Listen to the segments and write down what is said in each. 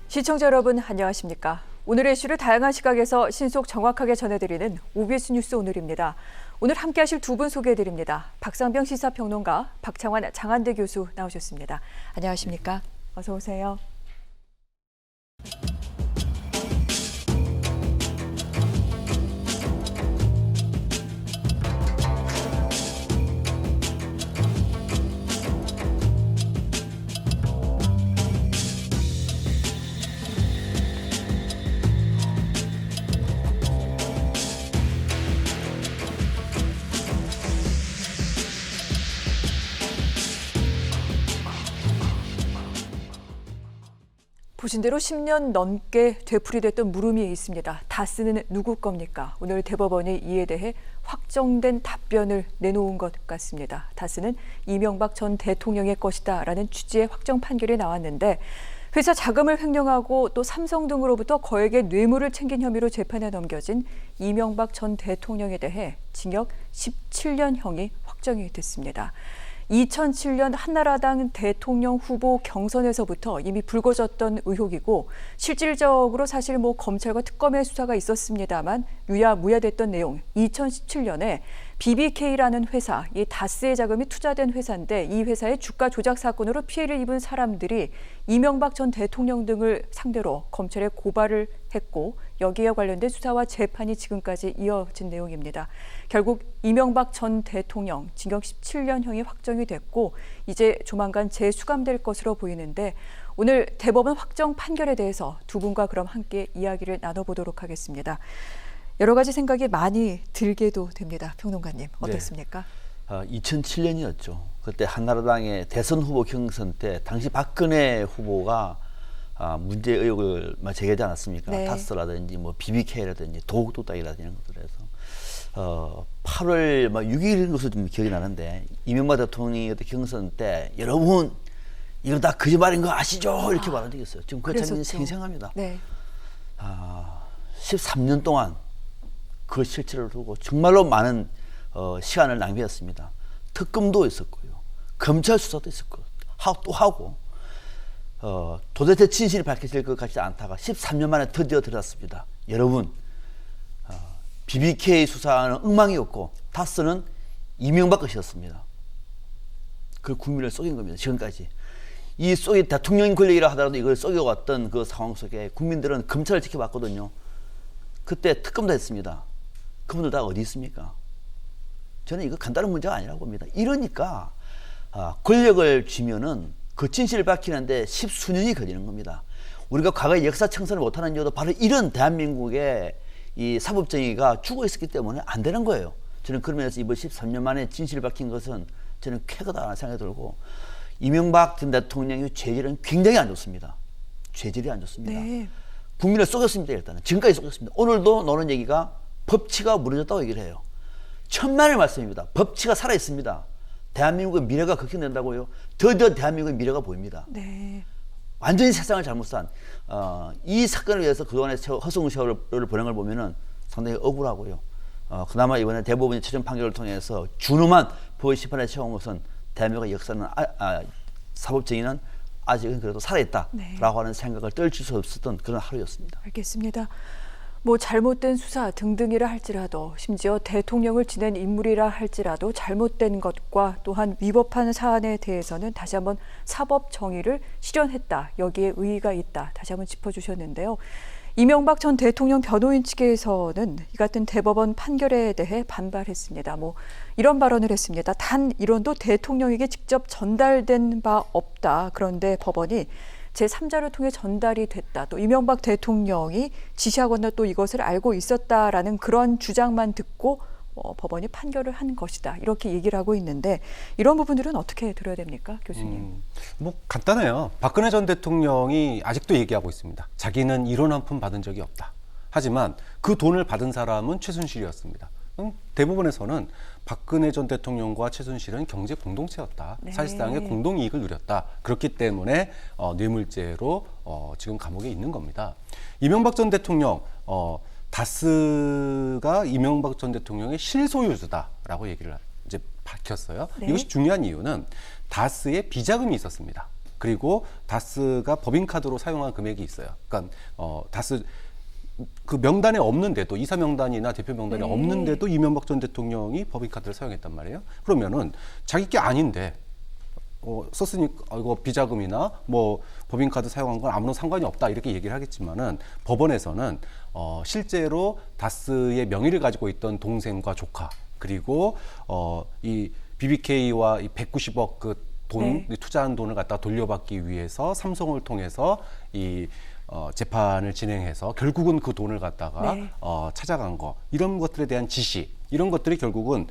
시청자 여러분 안녕하십니까? 오늘의 이슈를 다양한 시각에서 신속 정확하게 전해드리는 OBS 뉴스 오늘입니다. 오늘 함께하실 두 분 소개해드립니다. 박상병 시사평론가, 박창환 장한대 교수 나오셨습니다. 안녕하십니까? 어서 오세요. 보신 대로 10년 넘게 되풀이됐던 물음이 있습니다. 다스는 누구 겁니까? 오늘 대법원이 이에 대해 확정된 답변을 내놓은 것 같습니다. 다스는 이명박 전 대통령의 것이다라는 취지의 확정 판결이 나왔는데 회사 자금을 횡령하고 또 삼성 등으로부터 거액의 뇌물을 챙긴 혐의로 재판에 넘겨진 이명박 전 대통령에 대해 징역 17년형이 확정이 됐습니다. 2007년 한나라당 대통령 후보 경선에서부터 이미 불거졌던 의혹이고 실질적으로 사실 검찰과 특검의 수사가 있었습니다만 유야무야됐던 내용. 2017년에 BBK라는 회사, 이 다스의 자금이 투자된 회사인데 이 회사의 주가 조작 사건으로 피해를 입은 사람들이 이명박 전 대통령 등을 상대로 검찰에 고발을 했고 여기에 관련된 수사와 재판이 지금까지 이어진 내용입니다. 결국 이명박 전 대통령 징역 17년형이 확정이 됐고 이제 조만간 재수감될 것으로 보이는데 오늘 대법원 확정 판결에 대해서 두 분과 그럼 함께 이야기를 나눠보도록 하겠습니다. 여러 가지 생각이 많이 들게도 됩니다. 평론가님 어떻습니까? 네. 2007년이었죠. 그때 한나라당의 대선 후보 경선 때 당시 박근혜 후보가 문제 의혹을 제기하지 않았습니까? 네. 다스라든지 BBK라든지 도곡도닥이라든지 이런 것들에서 8월 6일인 것으로 좀 기억이 나는데 이명박 대통령의 경선 때 여러분 이거 다 거짓말인 거 아시죠? 이렇게 말한 적이 있어요. 지금 그 장면이 생생합니다. 네. 13년 동안 그 실체를 두고 정말로 많은 시간을 낭비했습니다. 특검도 있었고요. 검찰 수사도 있었고 또 하고 도대체 진실이 밝혀질 것 같지 않다가 13년 만에 드디어 들어왔습니다. 여러분 BBK 수사는 엉망이었고 다스는 이명박 것이었습니다. 그 국민을 속인 겁니다. 지금까지. 이 속이 대통령 권력이라 하더라도 이걸 속여왔던 그 상황 속에 국민들은 검찰을 지켜봤거든요. 그때 특검도 했습니다. 그분들 다 어디 있습니까? 저는 이거 간단한 문제가 아니라고 봅니다. 이러니까 권력을 쥐면은 그 진실을 밝히는데 십수년이 걸리는 겁니다. 우리가 과거에 역사 청산을 못하는 이유도 바로 이런 대한민국의 이 사법정의가 죽어 있었기 때문에 안 되는 거예요. 저는 그러면서 이번 13년 만에 진실을 밝힌 것은 저는 쾌거다라는 생각이 들고 이명박 전 대통령의 죄질은 굉장히 안 좋습니다. 죄질이 안 좋습니다. 네. 국민을 속였습니다. 일단은 지금까지 속였습니다. 오늘도 나오는 얘기가 법치가 무너졌다고 얘기를 해요. 천만의 말씀입니다. 법치가 살아있습니다. 대한민국의 미래가 걱정된다고요. 드디어 대한민국의 미래가 보입니다. 네. 완전히 세상을 잘못 산 이 사건을 위해서 그동안의 허송은 세월을 보낸 걸 보면은 상당히 억울하고요. 그나마 이번에 대법원의 최종 판결을 통해서 준엄한 법의 심판에 채운 것은 대한민국의 역사는 사법정의는 아직은 그래도 살아있다라고 네. 하는 생각을 떨칠 수 없었던 그런 하루였습니다. 알겠습니다. 잘못된 수사 등등이라 할지라도 심지어 대통령을 지낸 인물이라 할지라도 잘못된 것과 또한 위법한 사안에 대해서는 다시 한번 사법 정의를 실현했다. 여기에 의의가 있다. 다시 한번 짚어주셨는데요. 이명박 전 대통령 변호인 측에서는 이 같은 대법원 판결에 대해 반발했습니다. 이런 발언을 했습니다. 단 이론도 대통령에게 직접 전달된 바 없다. 그런데 법원이 제3자를 통해 전달이 됐다. 또 이명박 대통령이 지시하거나 또 이것을 알고 있었다라는 그런 주장만 듣고 법원이 판결을 한 것이다. 이렇게 얘기를 하고 있는데 이런 부분들은 어떻게 들어야 됩니까, 교수님? 간단해요. 박근혜 전 대통령이 아직도 얘기하고 있습니다. 자기는 이론 한 푼 받은 적이 없다. 하지만 그 돈을 받은 사람은 최순실이었습니다. 대부분에서는 박근혜 전 대통령과 최순실은 경제 공동체였다. 네. 사실상의 공동이익을 누렸다. 그렇기 때문에 뇌물죄로 지금 감옥에 있는 겁니다. 이명박 전 대통령 다스가 이명박 전 대통령의 실소유주다라고 얘기를 이제 밝혔어요. 네. 이것이 중요한 이유는 다스에 비자금이 있었습니다. 그리고 다스가 법인카드로 사용한 금액이 있어요. 그러니까 다스 그 명단에 없는데도 이사 명단이나 대표 명단에 네. 없는데도 이명박 전 대통령이 법인카드를 사용했단 말이에요. 그러면은 자기 게 아닌데 썼으니까 이거 비자금이나 뭐 법인카드 사용한 건 아무런 상관이 없다 이렇게 얘기를 하겠지만은 법원에서는 실제로 다스의 명의를 가지고 있던 동생과 조카 그리고 이 BBK와 이 190억 그 돈 네. 투자한 돈을 갖다 돌려받기 위해서 삼성을 통해서 이 재판을 진행해서 결국은 그 돈을 갖다가 네. 찾아간 거 이런 것들에 대한 지시 이런 것들이 결국은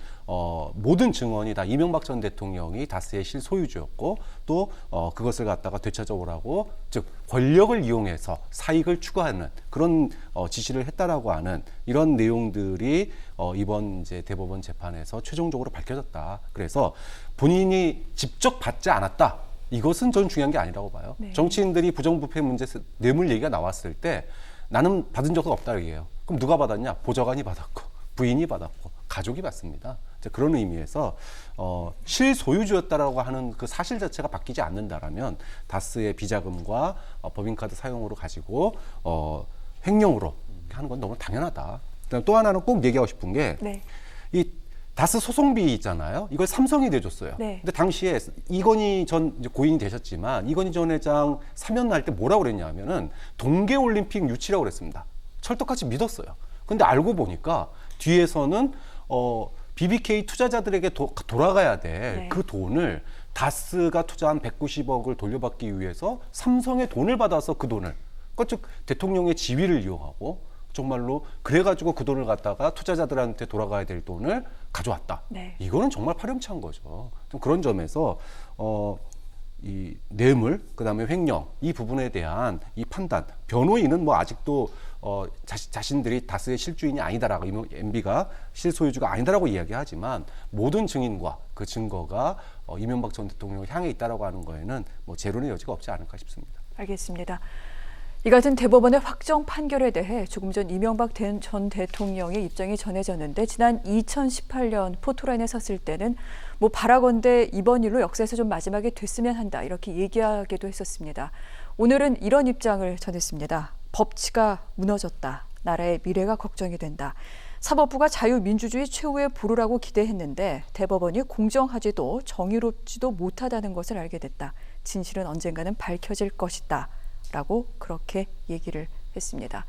모든 증언이 다 이명박 전 대통령이 다스의 실소유주였고 또 그것을 갖다가 되찾아오라고 즉 권력을 이용해서 사익을 추구하는 그런 지시를 했다라고 하는 이런 내용들이 이번 이제 대법원 재판에서 최종적으로 밝혀졌다. 그래서 본인이 직접 받지 않았다. 이것은 전 중요한 게 아니라고 봐요. 네. 정치인들이 부정부패 문제 뇌물 얘기가 나왔을 때 나는 받은 적은 없다 얘기해요. 그럼 누가 받았냐? 보좌관이 받았고 부인이 받았고 가족이 받습니다. 이제 그런 의미에서 실소유주였다라고 하는 그 사실 자체가 바뀌지 않는다라면 다스의 비자금과 법인카드 사용으로 가지고 횡령으로 하는 건 너무 당연하다. 그다음 또 하나는 꼭 얘기하고 싶은 게 네. 이 다스 소송비 있잖아요. 이걸 삼성이 내줬어요. 네. 근데 당시에 이건희 전 이제 고인이 되셨지만 이건희 전 회장 사면 날 때 뭐라고 그랬냐면은 동계올림픽 유치라고 그랬습니다. 철떡같이 믿었어요. 근데 알고 보니까 뒤에서는 BBK 투자자들에게 돌아가야 돼. 네. 그 돈을 다스가 투자한 190억을 돌려받기 위해서 삼성의 돈을 받아서 그 돈을 그러니까 즉 대통령의 지위를 이용하고 정말로 그래가지고 그 돈을 갖다가 투자자들한테 돌아가야 될 돈을 가져왔다. 네. 이거는 정말 파렴치한 거죠. 좀 그런 점에서 이 뇌물, 그다음에 횡령 이 부분에 대한 이 판단, 변호인은 뭐 아직도 자신들이 다스의 실주인이 아니다라고 MB가 실소유주가 아니다라고 이야기하지만 모든 증인과 그 증거가 이명박 전 대통령을 향해 있다라고 하는 거에는 뭐 재론의 여지가 없지 않을까 싶습니다. 알겠습니다. 이 같은 대법원의 확정 판결에 대해 조금 전 이명박 전 대통령의 입장이 전해졌는데 지난 2018년 포토라인에 섰을 때는 뭐 바라건대 이번 일로 역사에서 좀 마지막에 됐으면 한다 이렇게 얘기하기도 했었습니다. 오늘은 이런 입장을 전했습니다. 법치가 무너졌다. 나라의 미래가 걱정이 된다. 사법부가 자유민주주의 최후의 보루라고 기대했는데 대법원이 공정하지도 정의롭지도 못하다는 것을 알게 됐다. 진실은 언젠가는 밝혀질 것이다. 라고 그렇게 얘기를 했습니다.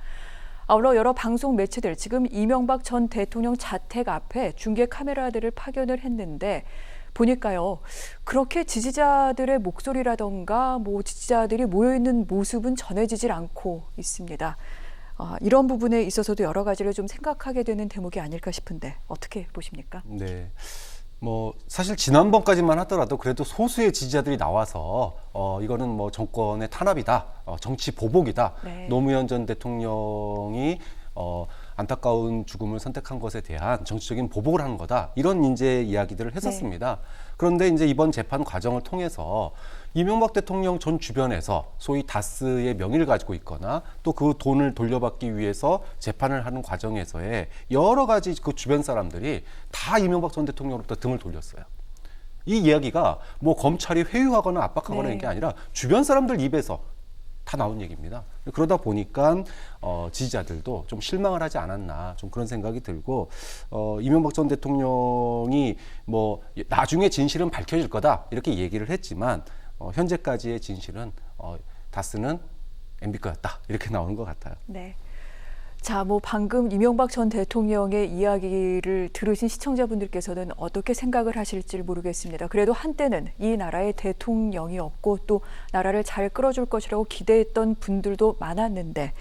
아울러 여러 방송 매체들 지금 이명박 전 대통령 자택 앞에 중계 카메라들을 파견을 했는데 보니까요. 그렇게 지지자들의 목소리라던가 뭐 지지자들이 모여있는 모습은 전해지질 않고 있습니다. 이런 부분에 있어서도 여러 가지를 좀 생각하게 되는 대목이 아닐까 싶은데 어떻게 보십니까? 네. 뭐 사실 지난번까지만 하더라도 그래도 소수의 지지자들이 나와서 이거는 뭐 정권의 탄압이다, 정치 보복이다. 네. 노무현 전 대통령이 안타까운 죽음을 선택한 것에 대한 정치적인 보복을 하는 거다. 이런 이제 이야기들을 했었습니다. 그런데 이제 이번 재판 과정을 통해서 이명박 대통령 전 주변에서 소위 다스의 명의를 가지고 있거나 또 그 돈을 돌려받기 위해서 재판을 하는 과정에서의 여러 가지 그 주변 사람들이 다 이명박 전 대통령으로부터 등을 돌렸어요. 이 이야기가 뭐 검찰이 회유하거나 압박하거나 네. 이런 게 아니라 주변 사람들 입에서 다 나온 얘기입니다. 그러다 보니까 지지자들도 좀 실망을 하지 않았나 좀 그런 생각이 들고 이명박 전 대통령이 뭐 나중에 진실은 밝혀질 거다 이렇게 얘기를 했지만 현재까지의 진실은 다스는 MB 거였다 이렇게 나오는 것 같아요. 네. 자, 뭐 방금 이명박 전 대통령의 이야기를 들으신 시청자분들께서는 어떻게 생각을 하실지 모르겠습니다. 그래도 한때는 이 나라의 대통령이었고 또 나라를 잘 끌어줄 것이라고 기대했던 분들도 많았는데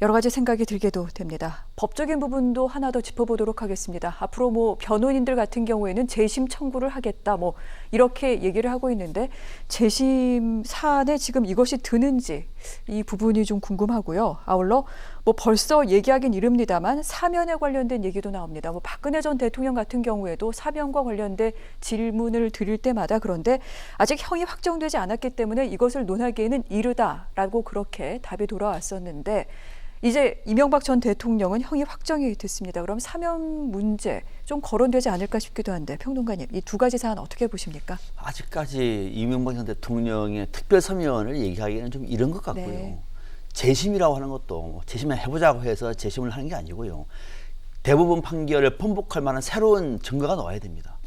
여러 가지 생각이 들게도 됩니다. 법적인 부분도 하나 더 짚어보도록 하겠습니다. 앞으로 뭐 변호인들 같은 경우에는 재심 청구를 하겠다 뭐 이렇게 얘기를 하고 있는데 재심 사안에 지금 이것이 드는지 이 부분이 좀 궁금하고요. 아울러 뭐 벌써 얘기하긴 이릅니다만 사면에 관련된 얘기도 나옵니다. 뭐 박근혜 전 대통령 같은 경우에도 사면과 관련된 질문을 드릴 때마다 그런데 아직 형이 확정되지 않았기 때문에 이것을 논하기에는 이르다라고 그렇게 답이 돌아왔었는데 이제 이명박 전 대통령은 형이 확정이 됐습니다. 그럼 사면 문제 좀 거론되지 않을까 싶기도 한데 평론가님, 이 두 가지 사안 어떻게 보십니까? 아직까지 이명박 전 대통령의 특별 사면을 얘기하기에는 좀 이른 것 같고요. 네. 재심이라고 하는 것도 재심을 해보자고 해서 재심을 하는 게 아니고요. 대부분 판결을 번복할 만한 새로운 증거가 나와야 됩니다.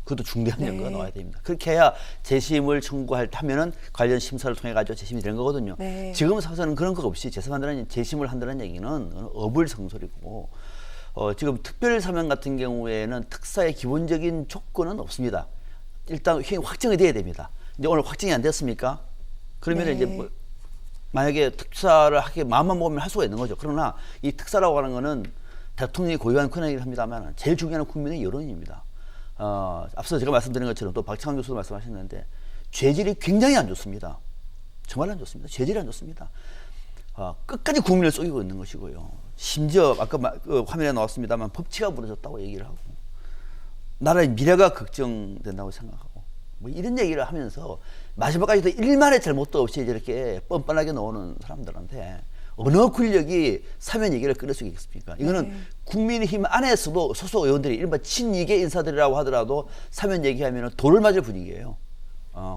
그것도 중대한 네. 증거가 나와야 됩니다. 그렇게 해야 재심을 청구하면은 관련 심사를 통해 가지고 재심이 되는 거거든요. 네. 지금 상황에서는 그런 거 없이 재심한다는 재심을 한다는 얘기는 어불성설이고 지금 특별 사면 같은 경우에는 특사의 기본적인 조건은 없습니다. 일단 형이 확정이 돼야 됩니다. 이제 오늘 확정이 안 됐습니까? 그러면 네. 이제 뭐 만약에 특사를 하게 마음만 먹으면 할 수가 있는 거죠. 그러나 이 특사라고 하는 거는 대통령이 고유한 권한이긴 합니다만 제일 중요한 국민의 여론입니다. 앞서 제가 말씀드린 것처럼 또 박창환 교수도 말씀하셨는데 죄질이 굉장히 안 좋습니다. 정말 안 좋습니다. 죄질이 안 좋습니다. 끝까지 국민을 속이고 있는 것이고요. 심지어 아까 화면에 나왔습니다만 법치가 무너졌다고 얘기를 하고 나라의 미래가 걱정된다고 생각하고 뭐 이런 얘기를 하면서 마지막까지도 일말의 잘못도 없이 이렇게 뻔뻔하게 나오는 사람들한테 어느 권력이 사면 얘기를 끊을 수 있겠습니까? 이거는 네. 국민의힘 안에서도 소속 의원들이 이른바 친이계 인사들이라고 하더라도 사면 얘기하면 돌을 맞을 분위기예요.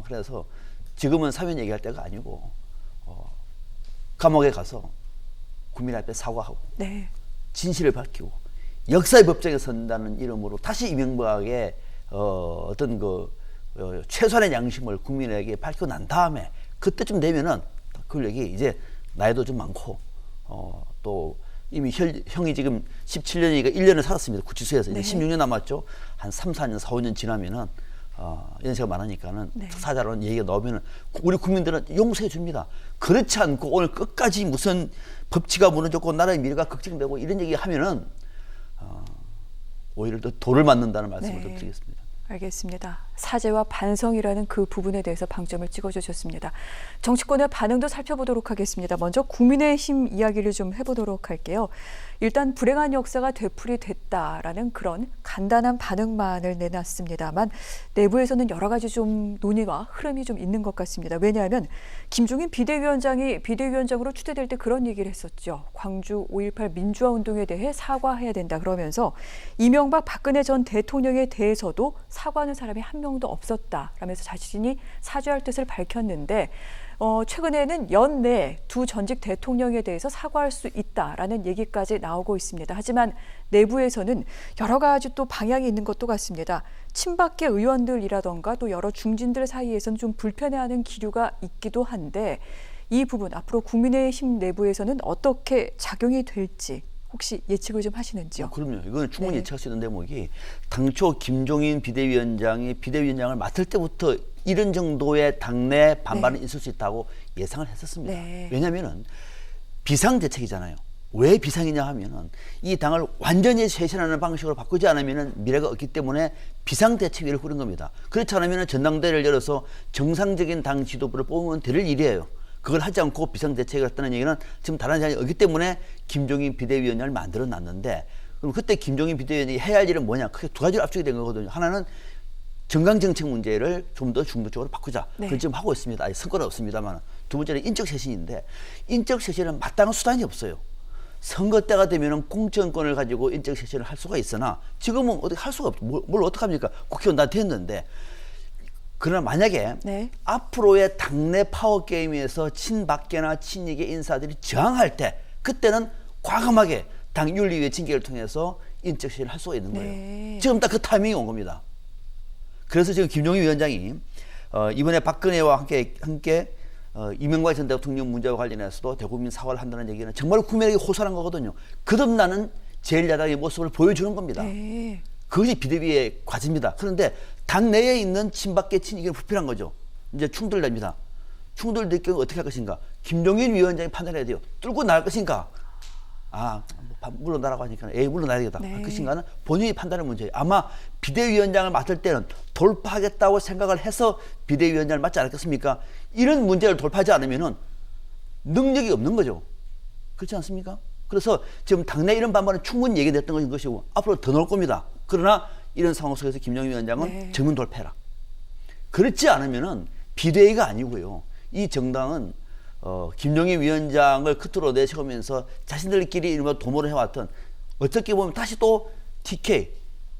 그래서 지금은 사면 얘기할 때가 아니고 감옥에 가서 국민 앞에 사과하고 네. 진실을 밝히고 역사의 법정에 선다는 이름으로 다시 이명박의 어떤 최소한의 양심을 국민에게 밝히고 난 다음에 그때쯤 되면은 권력이 이제 나이도 좀 많고 또 이미 형이 지금 17년이니까 1년을 살았습니다. 구치소에서 이제 네. 16년 남았죠. 한 3, 4년, 4, 5년 지나면은 연세가 많으니까는 네. 특사자라는 얘기가 나오면은 우리 국민들은 용서해 줍니다. 그렇지 않고 오늘 끝까지 무슨 법치가 무너졌고 나라의 미래가 걱정되고 이런 얘기 하면은 오히려 더 돌을 맞는다는 말씀을 좀 네. 드리겠습니다. 알겠습니다. 사죄와 반성이라는 그 부분에 대해서 방점을 찍어주셨습니다. 정치권의 반응도 살펴보도록 하겠습니다. 먼저 국민의힘 이야기를 좀 해보도록 할게요. 일단 불행한 역사가 되풀이됐다라는 그런 간단한 반응만을 내놨습니다만 내부에서는 여러 가지 좀 논의와 흐름이 좀 있는 것 같습니다. 왜냐하면 김종인 비대위원장이 비대위원장으로 추대될 때 그런 얘기를 했었죠. 광주 5.18 민주화 운동에 대해 사과해야 된다 그러면서 이명박 박근혜 전 대통령에 대해서도 사과하는 사람이 한 명도 없었다라면서 자신이 사죄할 뜻을 밝혔는데 최근에는 연내 두 전직 대통령에 대해서 사과할 수 있다라는 얘기까지 나오고 있습니다. 하지만 내부에서는 여러 가지 또 방향이 있는 것도 같습니다. 친박계 의원들이라던가 또 여러 중진들 사이에서는 좀 불편해하는 기류가 있기도 한데 이 부분 앞으로 국민의힘 내부에서는 어떻게 작용이 될지 혹시 예측을 좀 하시는지요? 그럼요. 이건 충분히 네. 예측할 수 있는 대목이 당초 김종인 비대위원장이 비대위원장을 맡을 때부터 이런 정도의 당내 반발은 있을 수 있다고 예상을 했었습니다. 네. 왜냐하면은 비상대책이잖아요. 왜 비상이냐 하면은 이 당을 완전히 쇄신하는 방식으로 바꾸지 않으면은 미래가 없기 때문에 비상대책위를 꾸린 겁니다. 그렇지 않으면은 전당대회를 열어서 정상적인 당 지도부를 뽑으면 될 일이에요. 그걸 하지 않고 비상대책을 했다는 얘기는 지금 다른 사람이 없기 때문에 김종인 비대위원장을 만들어 놨는데 그럼 그때 김종인 비대위원장이 해야 할 일은 뭐냐? 크게 두 가지로 압축이 된 거거든요. 하나는 정강정책 문제를 좀 더 중도적으로 바꾸자. 네. 그걸 지금 하고 있습니다. 아직 성과는 없습니다만. 두 번째는 인적 쇄신인데 인적 쇄신은 마땅한 수단이 없어요. 선거 때가 되면은 공천권을 가지고 인적 쇄신을 할 수가 있으나 지금은 어떻게 할 수가 없죠. 뭘 어떡합니까? 국회의원 다 됐는데. 그러나 만약에 네. 앞으로의 당내 파워 게임에서 친박계나 친이계 인사들이 저항할 때 그때는 과감하게 당 윤리위의 징계를 통해서 인적 쇄신을 할 수가 있는 거예요. 네. 지금 딱 그 타이밍이 온 겁니다. 그래서 지금 김종인 위원장이 이번에 박근혜와 함께 이명박 전 대통령 문제와 관련해서도 대국민 사과를 한다는 얘기는 정말 국민에게 호소한 거거든요. 거듭나는 제1야당의 모습을 보여주는 겁니다. 네. 그것이 비대위의 과제입니다. 그런데 당내에 있는 친박계 친이계는 불필요한 거죠. 이제 충돌됩니다. 충돌될 경우 어떻게 할 것인가? 김종인 위원장이 판단해야 돼요. 뚫고 나갈 것인가? 물러나라고 하니까 물러나야 되겠다. 네. 할 것인가는 본인이 판단의 문제예요. 아마 비대위원장을 맡을 때는 돌파하겠다고 생각을 해서 비대위원장을 맡지 않았겠습니까? 이런 문제를 돌파하지 않으면은 능력이 없는 거죠. 그렇지 않습니까? 그래서 지금 당내 이런 반발은 충분히 얘기됐던 것이고 앞으로 더 나올 겁니다. 그러나 이런 상황 속에서 김종인 위원장은 네. 정면 돌파해라. 그렇지 않으면은 비대위가 아니고요. 이 정당은 김종인 위원장을 끝으로 내세우면서 자신들끼리 이른바 도모를 해왔던 어떻게 보면 다시 또 TK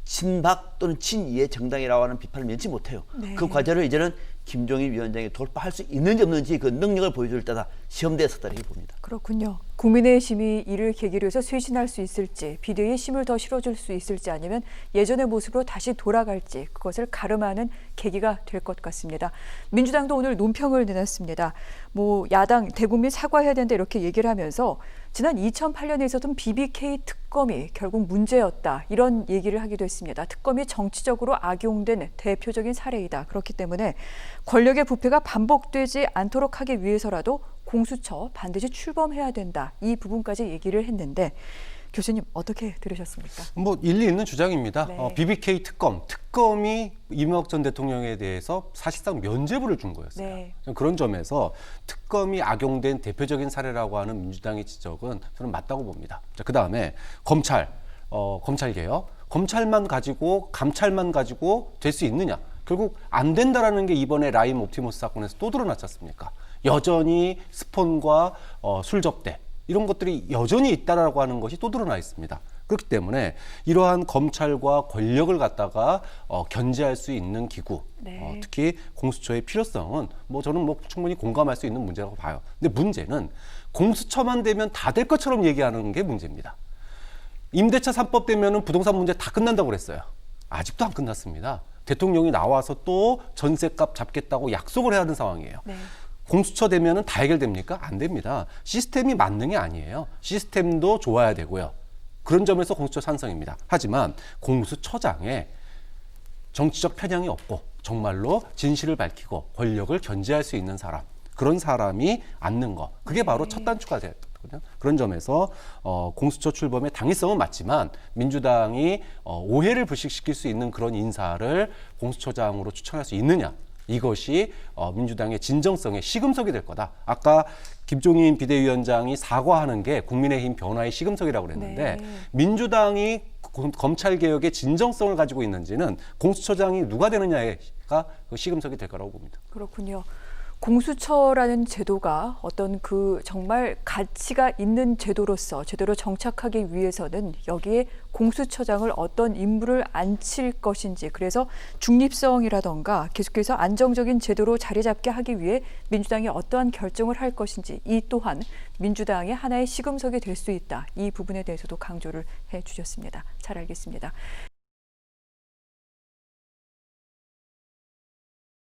친박 또는 친이의 정당이라고 하는 비판을 면치 못해요. 네. 그 과제를 이제는 김종인 위원장이 돌파할 수 있는지 없는지 그 능력을 보여줄 때다 시험대에 섰다 이렇게 봅니다. 그렇군요. 국민의힘이 이를 계기로 해서 쇄신할 수 있을지, 비대위에 힘을 더 실어줄 수 있을지, 아니면 예전의 모습으로 다시 돌아갈지, 그것을 가름하는 계기가 될 것 같습니다. 민주당도 오늘 논평을 내놨습니다. 야당 대국민 사과해야 된다 이렇게 얘기를 하면서 지난 2008년에 있었던 BBK 특검이 결국 문제였다 이런 얘기를 하기도 했습니다. 특검이 정치적으로 악용된 대표적인 사례이다. 그렇기 때문에 권력의 부패가 반복되지 않도록 하기 위해서라도 공수처 반드시 출범해야 된다. 이 부분까지 얘기를 했는데 교수님 어떻게 들으셨습니까? 일리 있는 주장입니다. 네. BBK 특검이 이명박 전 대통령에 대해서 사실상 면죄부를 준 거였어요. 네. 그런 점에서 특검이 악용된 대표적인 사례라고 하는 민주당의 지적은 저는 맞다고 봅니다. 자, 그다음에 검찰개혁. 검찰만 가지고 감찰만 가지고 될 수 있느냐? 결국 안 된다라는 게 이번에 라임 옵티머스 사건에서 또 드러났지 않습니까? 여전히 스폰과 술 접대 이런 것들이 여전히 있다라고 하는 것이 또 드러나 있습니다. 그렇기 때문에 이러한 검찰과 권력을 갖다가 견제할 수 있는 기구, 네. 특히 공수처의 필요성은 저는 충분히 공감할 수 있는 문제라고 봐요. 근데 문제는 공수처만 되면 다 될 것처럼 얘기하는 게 문제입니다. 임대차 3법 되면은 부동산 문제 다 끝난다고 그랬어요. 아직도 안 끝났습니다. 대통령이 나와서 또 전셋값 잡겠다고 약속을 해야 하는 상황이에요. 네. 공수처 되면은 다 해결됩니까? 안 됩니다. 시스템이 만능이 아니에요. 시스템도 좋아야 되고요. 그런 점에서 공수처 찬성입니다. 하지만 공수처장에 정치적 편향이 없고 정말로 진실을 밝히고 권력을 견제할 수 있는 사람, 그런 사람이 앉는 거, 그게 바로 첫 단추가 되거든요. 그런 점에서 공수처 출범의 당위성은 맞지만 민주당이 오해를 불식시킬 수 있는 그런 인사를 공수처장으로 추천할 수 있느냐, 이것이 민주당의 진정성의 시금석이 될 거다. 아까 김종인 비대위원장이 사과하는 게 국민의힘 변화의 시금석이라고 그랬는데 네. 민주당이 검찰개혁의 진정성을 가지고 있는지는 공수처장이 누가 되느냐가 그 시금석이 될 거라고 봅니다. 그렇군요. 공수처라는 제도가 어떤 정말 가치가 있는 제도로서 제대로 정착하기 위해서는 여기에 공수처장을 어떤 인물을 앉힐 것인지, 그래서 중립성이라던가 계속해서 안정적인 제도로 자리 잡게 하기 위해 민주당이 어떠한 결정을 할 것인지, 이 또한 민주당의 하나의 시금석이 될 수 있다. 이 부분에 대해서도 강조를 해주셨습니다. 잘 알겠습니다.